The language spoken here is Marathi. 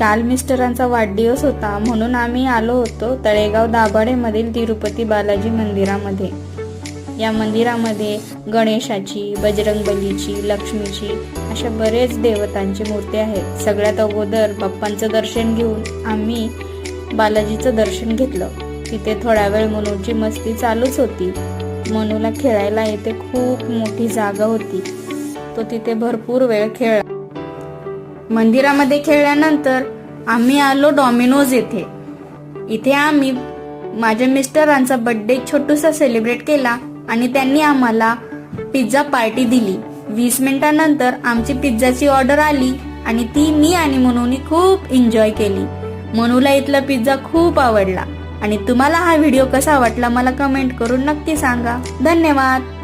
काल मिस्टरांचा वाढदिवस होता म्हणून आम्ही आलो होतो तळेगाव दाभाडेमधील तिरुपती बालाजी मंदिरामध्ये। या मंदिरामध्ये गणेशाची, बजरंगबलीची, लक्ष्मीची अशा बरेच देवतांची मूर्ती आहेत। सगळ्यात अगोदर बाप्पांचं दर्शन घेऊन आम्ही बालाजीचं दर्शन घेतलं। तिथे थोडा वेळ मनूची मस्ती चालूच होती। मनूला खेळायला इथे खूप मोठी जागा होती, तो तिथे भरपूर वेळ खेळला। मंदिरामध्ये खेळल्यानंतर आम्ही आलो डॉमिनोज येथे। इथे आम्ही माझ्या मिस्टरांचा बर्थडे छोटूसा सेलिब्रेट केला आणि त्यांनी आम्हाला पिझ्झा पार्टी दिली। 20 मिनिटांनंतर आमची पिझ्झाची ऑर्डर आली आणि ती मी आणि मनूनी खूप एन्जॉय केली। मनूला इथला पिझ्झा खूप आवडला। आणि तुम्हाला हा व्हिडिओ कसा वाटला मला कमेंट करून नक्की सांगा। धन्यवाद।